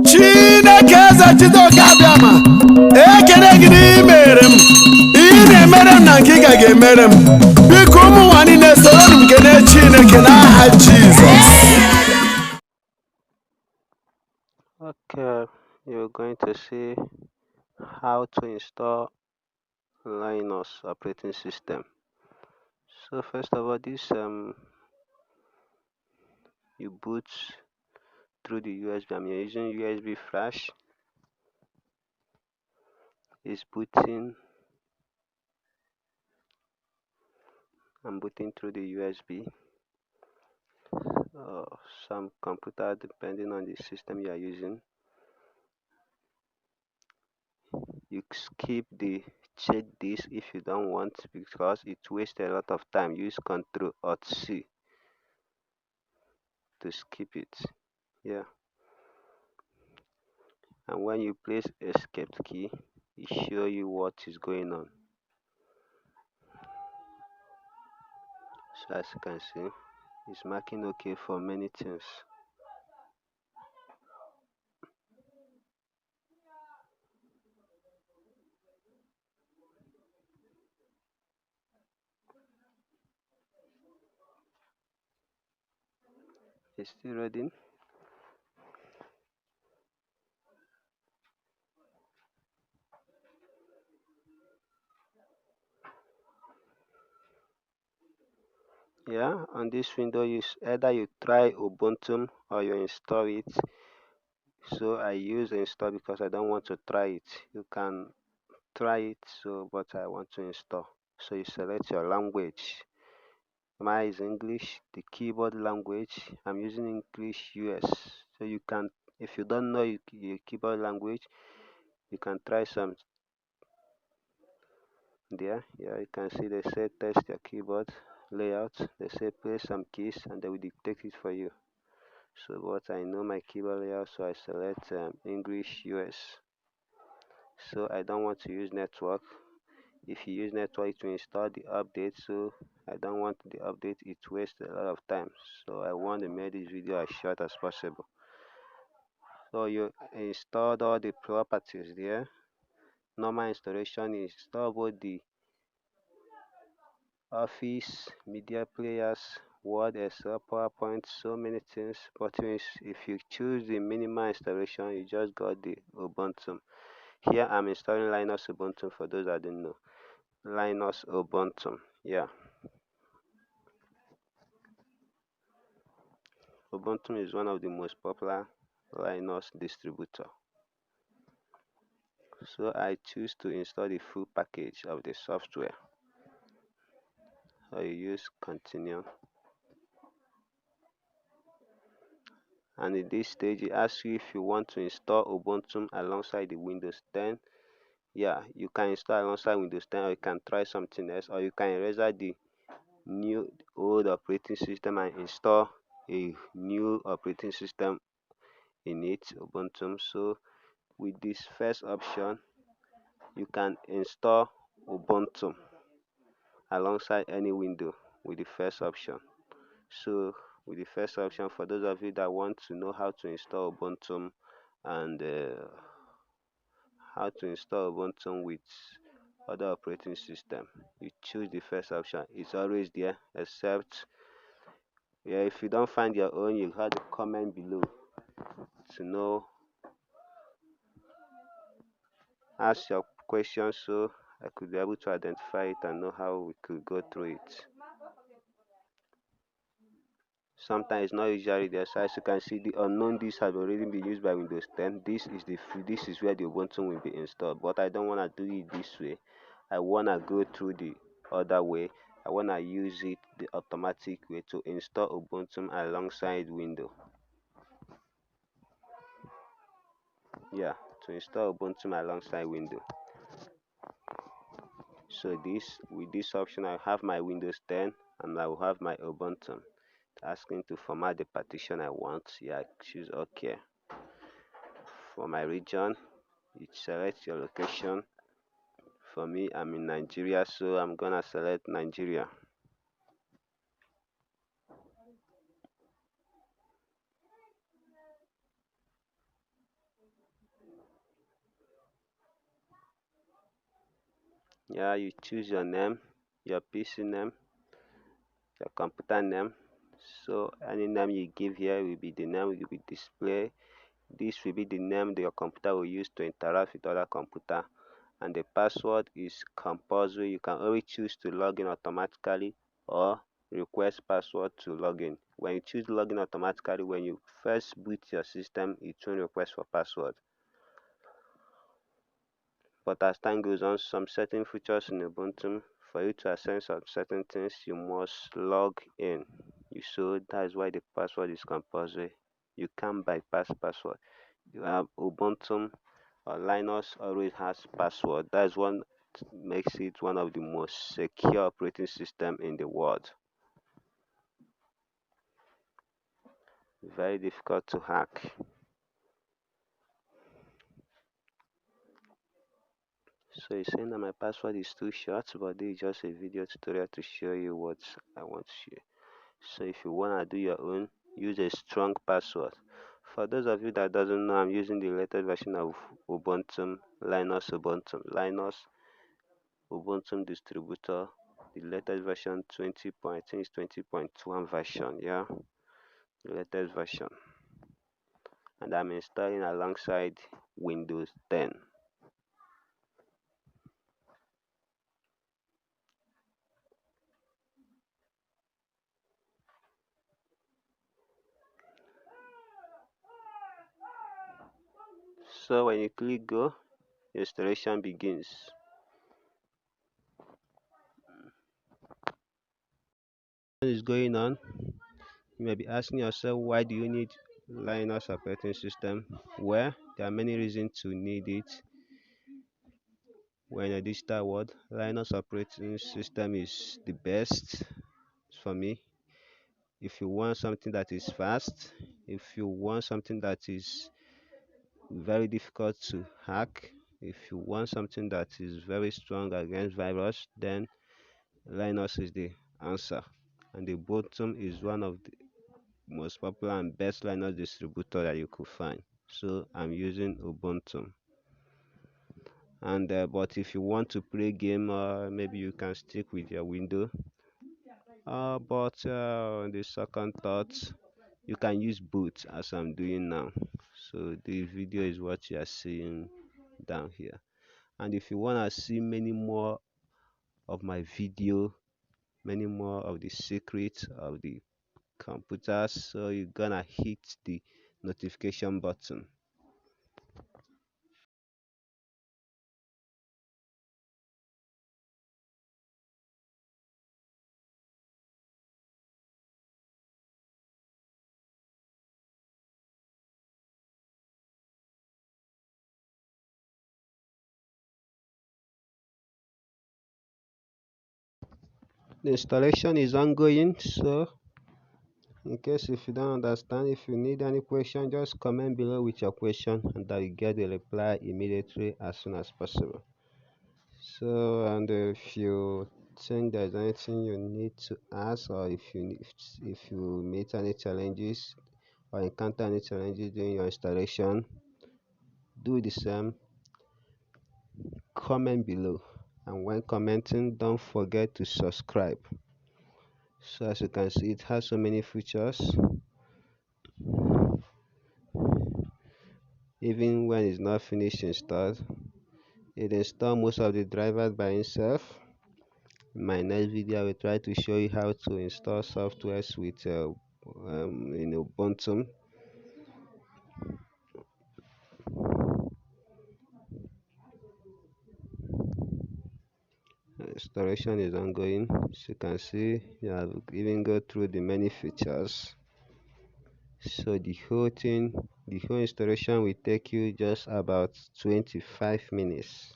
Chineke eze Chizọka abịama ekele gị n'imere m ị na-emere m na nke ị ga-emere m biko ụmụ nwa niile soro m kene Chineke n'aha Jizọs. Okay, you're going to see how to install Linux operating system. So first of all, this you boot through the USB. I'm using USB flash. It's booting. I'm booting through the USB. Some computer, depending on the system you are using, you skip the check this if you don't want, because it wastes a lot of time. Use Ctrl Alt C to skip it. Yeah. And when you place escape key, it show you what is going on. So as you can see, it's marking okay for many things. It's still reading. Yeah, on this window, either you try Ubuntu or you install it. So I use install because I don't want to try it. You can try it, but I want to install. So you select your language. Mine is English, the keyboard language. I'm using English US. So you can, if you don't know your keyboard language, you can try some there. Yeah, you can see they say test your keyboard layout. They say place some keys and they will dictate it for you. So but I know my keyboard layout, so I select English US. So I don't want to use network. If you use network to install the update, so I don't want the update, it wastes a lot of time. So I want to make this video as short as possible. So you installed all the properties there. Normal installation is install both the Office, media players, Word, Excel, PowerPoint, so many things. But if you choose the minimal installation, you just got the Ubuntu. Here I'm installing Linux Ubuntu for those that didn't know. Linux Ubuntu, yeah. Ubuntu is one of the most popular Linux distributor. So I choose to install the full package of the software. So you use continue. And in this stage, it asks you if you want to install Ubuntu alongside the Windows 10. Yeah, you can install alongside Windows 10, or you can try something else, or you can erase the old operating system and install a new operating system in it, Ubuntu. So with this first option, you can install Ubuntu alongside any window with the first option. So with the first option, for those of you that want to know how to install Ubuntu and how to install Ubuntu with other operating system, you choose the first option. It's always there, except if you don't find your own, you have to comment below to know, ask your question, so I could be able to identify it and know how we could go through it. Sometimes it's not usually there. So as you can see, the unknown disk has already been used by Windows 10. This is where the Ubuntu will be installed. But I don't want to do it this way. I want to go through the other way. I want to use it the automatic way to install Ubuntu alongside Windows. Yeah, to install Ubuntu alongside Windows. So with this option, I have my Windows 10 and I will have my Ubuntu. Asking to format the partition I want. Yeah, choose OK. For my region, you select your location. For me, I'm in Nigeria, so I'm gonna select Nigeria. Yeah, you choose your name, your PC name, your computer name. So any name you give here will be the name will be displayed. This will be the name that your computer will use to interact with other computer. And the password is compulsory. You can only choose to log in automatically or request password to log in. When you choose login automatically, when you first boot your system, it won't request for password. But as time goes on, some certain features in Ubuntu, for you to access some certain things, you must log in. So that is why the password is compulsory. You can't bypass password. You have Ubuntu or Linux always has password. That is what makes it one of the most secure operating system in the world. Very difficult to hack. So it's saying that my password is too short, but this is just a video tutorial to show you what I want to share. So if you want to do your own, use a strong password. For those of you that doesn't know, I'm using the latest version of Ubuntu, Linux Ubuntu distributor, the latest version 20. I think it's 20.1 version, yeah, the latest version, and I'm installing alongside Windows 10. So when you click go, installation begins. What is going on? You may be asking yourself, why do you need Linux operating system? Well, there are many reasons to need it. When in a digital world, Linux operating system is the best for me. If you want something that is fast, if you want something that is very difficult to hack, if you want something that is very strong against virus, then Linux is the answer. And the Ubuntu is one of the most popular and best Linux distributor that you could find. So I'm using Ubuntu. And but if you want to play game, maybe you can stick with your Windows. But the second thought, you can use both as I'm doing now. So the video is what you are seeing down here. And if you want to see many more of my video, many more of the secrets of the computers, so you're gonna hit the notification button. The installation is ongoing, so in case if you don't understand, if you need any question, just comment below with your question and I will get the reply immediately as soon as possible. So, and if you think there's anything you need to ask, or if you meet any challenges or encounter any challenges during your installation, do the same, comment below, and when commenting, don't forget to subscribe. So as you can see, it has so many features. Even when it's not finished installed, it installs most of the drivers by itself. In my next video, I will try to show you how to install softwares with in Ubuntu. Installation is ongoing. As you can see, you have even go through the many features. So the whole installation will take you just about 25 minutes.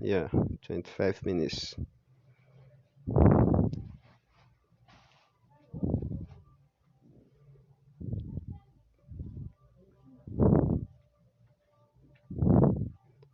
Yeah, 25 minutes.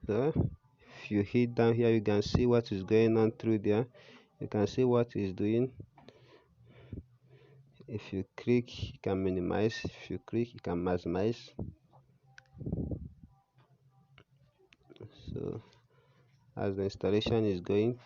So if you hit down here, you can see what is going on through there. You can see what it's doing. If you click, you can minimize. If you click, you can maximize. So as the installation is going.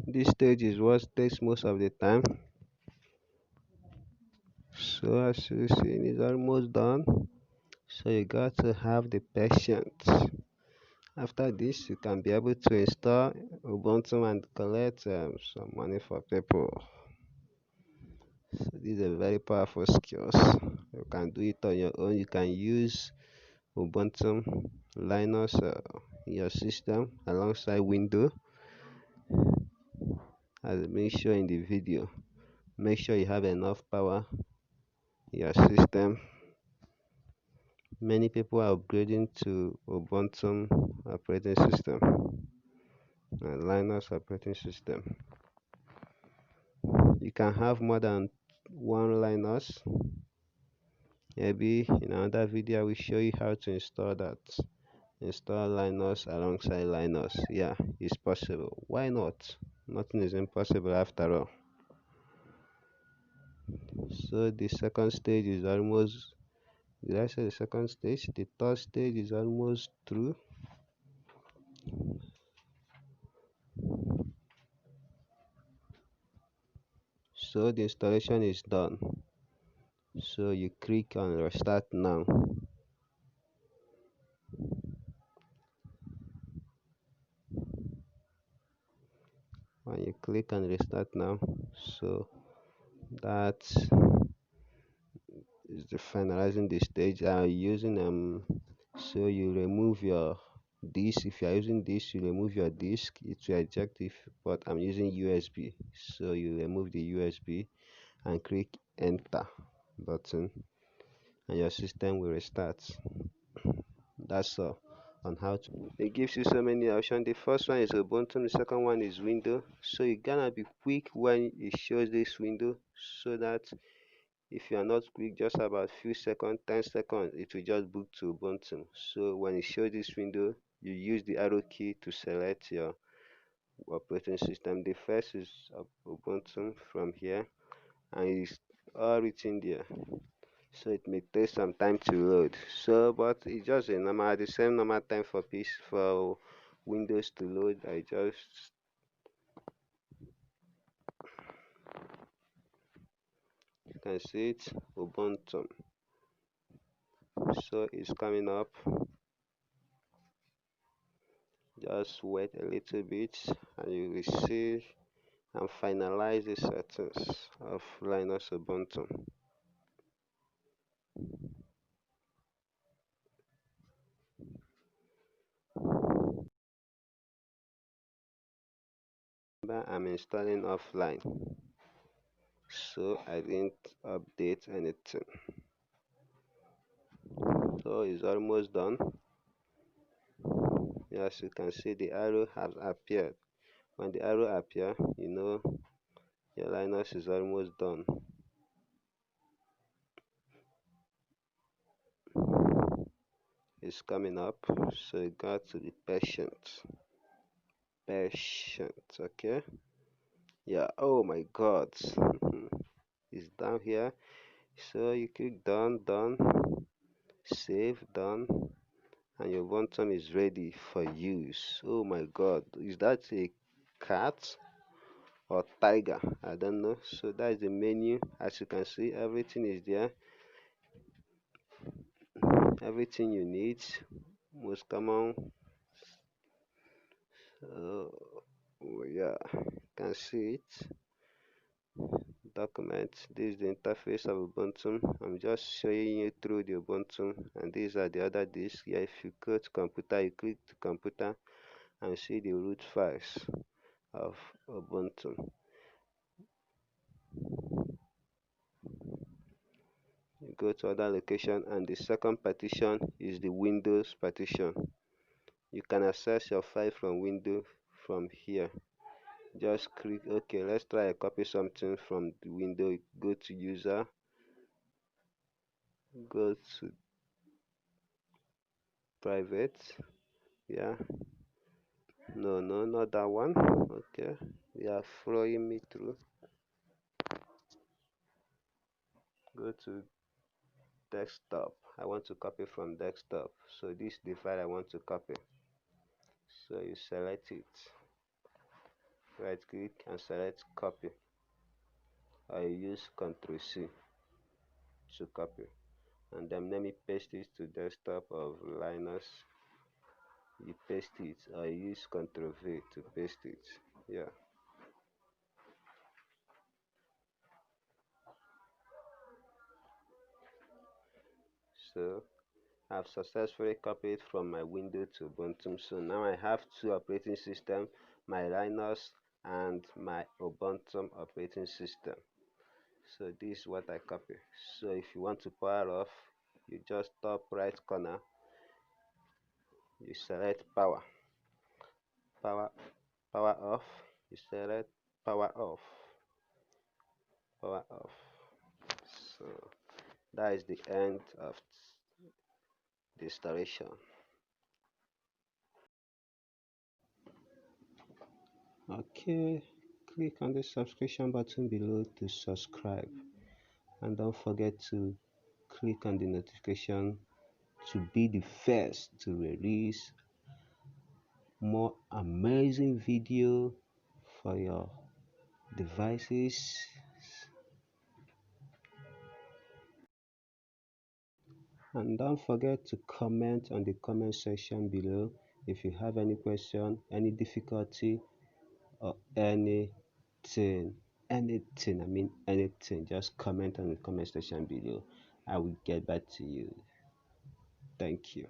This stage is what takes most of the time. So as you see, it's almost done. So you got to have the patience. After this, you can be able to install Ubuntu and collect some money for people. So these are very powerful skills. You can do it on your own. You can use Ubuntu, Linux in your system alongside Windows, as being shown in the video. Make sure you have enough power in your system. Many people are upgrading to Ubuntu operating system and Linux operating system. You can have more than one Linux. Maybe in another video I will show you how to install that. Install Linux alongside Linux. Yeah, it's possible. Why not? Nothing is impossible after all. So the second stage is almost, did I say the second stage? The third stage is almost through. So the installation is done. So you click on restart now. When you click on restart now, so that is the finalizing the stage. I'm using so you remove your disk. If you are using disk, you remove your disk. It will eject if, but I'm using USB. So you remove the USB and click enter button, and your system will restart. That's all on how to. It gives you so many options. The first one is Ubuntu, the second one is window. So you gonna be quick when it shows this window, so that if you are not quick, just about few seconds, 10 seconds, it will just boot to Ubuntu. So when it shows this window, you use the arrow key to select your operating system. The first is Ubuntu from here, and it's all written there. So it may take some time to load. So, but it's just a normal, the same normal time for for Windows to load. I just, you can see it, Ubuntu. So it's coming up. Just wait a little bit, and you will see and finalize the settings of Linux Ubuntu. But I'm installing offline, so I didn't update anything. So it's almost done. As you can see, the arrow has appeared. When the arrow appears, you know your Linux is almost done. It's coming up, so you got to be patient. Patient, okay? Yeah, oh my god. It's down here. So you click done, done, save, done, and your Ubuntu is ready for use. Oh my god, is that a cat or tiger? I don't know. So that is the menu. As you can see, everything is there, everything you need, most common. uh, yeah, you can see it. Document. This is the interface of Ubuntu. I'm just showing you through the Ubuntu, and these are the other disks. Yeah, if you go to computer, you click the computer and see the root files of Ubuntu. You go to other location, and the second partition is the Windows partition. You can access your file from Windows from here. Just click OK. Let's try a copy something from the window. Go to user, go to private. Yeah, no, not that one. Okay, you are following me through. Go to desktop. I want to copy from desktop, so this is the file I want to copy. So you select it, right click and select copy. I use Ctrl C to copy, and then let me paste it to desktop of Linux. You paste it. I use Ctrl V to paste it. Yeah. So I've successfully copied from my window to Ubuntu. So now I have two operating systems, my Linux and my Ubuntu operating system. So this is what I copy. So if you want to power off, you just top right corner, you select power, power, power off, you select power off, power off. So that is the end of the installation. Okay, click on the subscription button below to subscribe, and don't forget to click on the notification to be the first to release more amazing video for your devices. And don't forget to comment on the comment section below if you have any question, any difficulty, or anything. Anything, just comment on the comment section below. I will get back to you. Thank you.